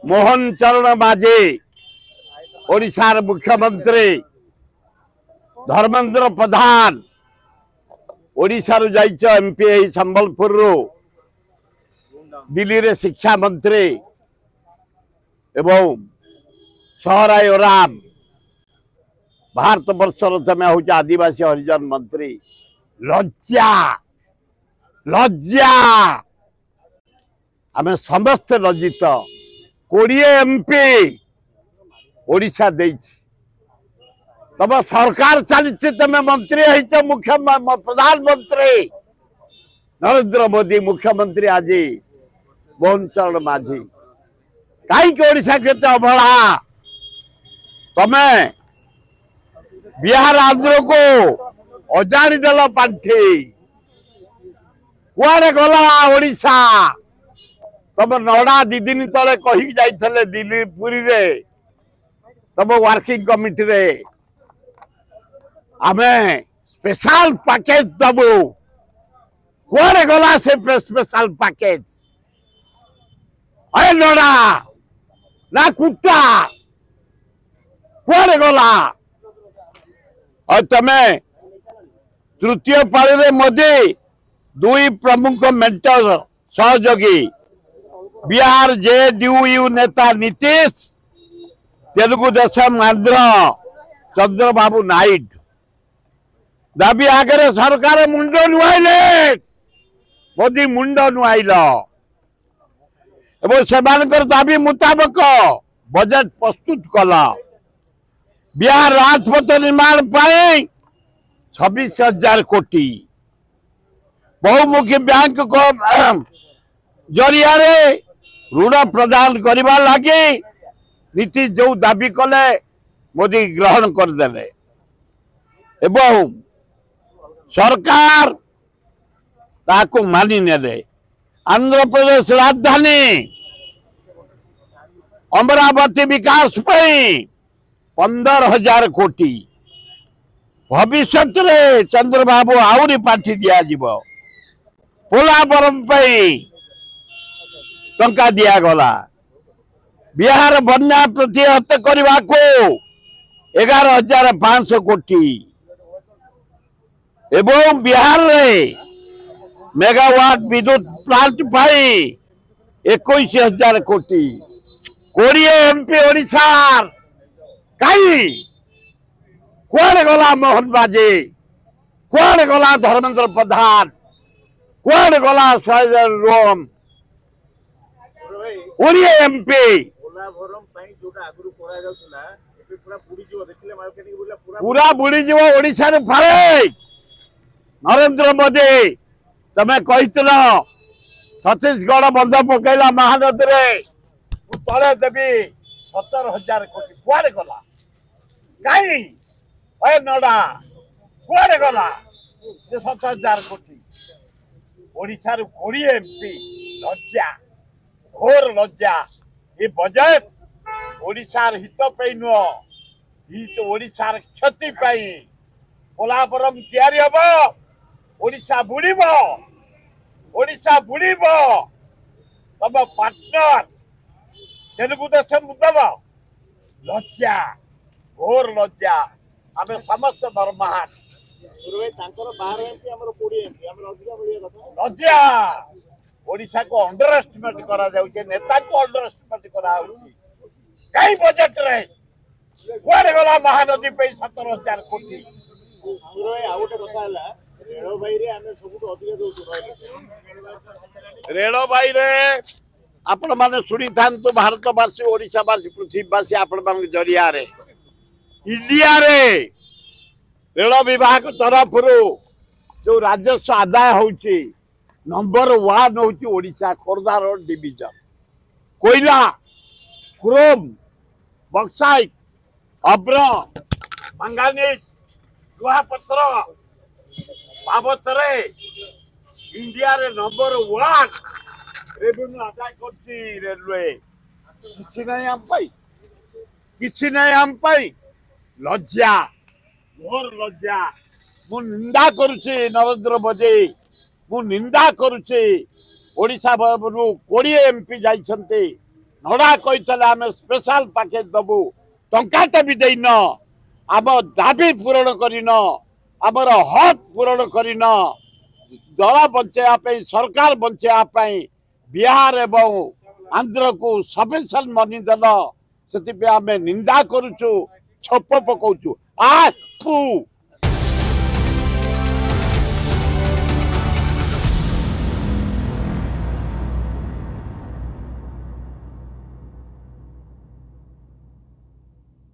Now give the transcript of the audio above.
मोहन चरण माझी ओडिशार मुख्यमंत्री धर्मेंद्र प्रधान ओडिशा रु जाइछ एमपी संबलपुर रु दिल्ली रे शिक्षा मंत्री एवं सहराय ओराम भारत वर्षर तमे हूँ आदिवासी हरिजन मंत्री लज्जा लज्जा आम समस्त लज्जित 20 एमपी ओडिशा देछि तब सरकार चली तमे मंत्री है मुख्य प्रधानमंत्री नरेंद्र मोदी मुख्यमंत्री आज मोहन चरण माझी कहीं ओडिशा के अवहेला तमे बिहार आंध्र को अजाड़ी देल पांठी कुआरे गला ओडिशा तब नड़ा 2 दिन तले कही जाइए दिल्ली पुरी रे तब वर्किंग कमिटी रे आमे स्पेशल पैकेज दबू कुआरे गला से स्पेशल पैकेज अरे नड़ा ना कुत्ता कुआरे गला और तमे तृतीय पाली रे मोदी 2 प्रमुख मेंटर सहयोगी बिहार जेडीयू नेता नीतीश तेलुगु देशम आंध्र चंद्रबाबू नायडू दाबी आगे सरकार मुंड नुआइले मोदी मुंड नुआइल एवं सेमानकर दाबी मुताबक बजेट प्रस्तुत कला बिहार राजपथ निर्माण पाई 26,000 कोटी बहुमुखी बैंक को जरिया ऋण प्रदान करने लगी नीतीश जो दाबी कले मोदी ग्रहण करदे एवं सरकार ताको मानि नेले आंध्र प्रदेश राजधानी अमरावती विकास पाई 15,000 कोटी भविष्य रे चंद्रबाबू आउरी पाठी दिया जीवो पोलावरम टंका दिया गला बिहार बन्या प्रतिहत करने को 11,500 कोटी एवं बिहार रे मेगावाट विद्युत प्लांट पाई 21,000 कोटी 20 एमपी ओडिशा कहीं कुआड़े गला मोहन माझी कुआड़े गला धर्मेंद्र प्रधान कुआड़े गला सैजल रोम 20 एमपी पूरा बुड़ी जीव ओडिशा रे फाड़े नरेंद्र मोदी तमे कहितल छत्तीसगढ़ बंध पकईला महानदी रे तले देवी 17,000 कोटी कुआड़े गला कहीं नड़ा कुआड़े गला 17,000 कोटी ओडिशा रू 20 एमपी लज्जा घोर लज्जा ये बजेट ओडिशार हित पे नुह हित ओडिशार क्षति पाई पोलावरम तैयारी हम ओडिशा बुड़ीब ओडिशा बुड़ीब तब पार्टनर तेलुगु देशम दब लज्जा घोर लज्जा आम समस्त धर्महान लज्जा ओडिशा को अंडर एस्टिमेट करा जाउछे नेता को अंडर एस्टिमेट करा होउछी कई बजेट रे कुआड़े गला महानदी पे 17,000 कोटी रेलवाई रे आपण माने सुनी थांतु भारतवासी ओडिशावासी पृथ्वीवासी आपण मान जरिया रे इंडिया रे रेल विभाग तरफ जो राजस्व आदाय होउची नंबर 1 होउची ओडिशा खोर्धा रोड डिविजन कोयला क्रोम बक्साइट अब्र मंगानीज लुहापत्र बाबत इंडिया रे नंबर 1 रेवेन्यू आदाय करची रेलवे किछि नहीं हम पाई लज्जा घोर लज्जा मु निंदा करुछि नरेंद्र मोदी मु निंदा करुछि ओडिशा 20 एमपी जाइछन्ते नड़ा कही आम स्पेशल पैकेज दबू टंकाटे भी देन आम दाबी पूरण करन आमर हक पूरण करन दल बचाई सरकार बचाई बिहार एवं आंध्र को सफिशिएंट मनी देल से आम निंदा करुचु छप पकाउछु आ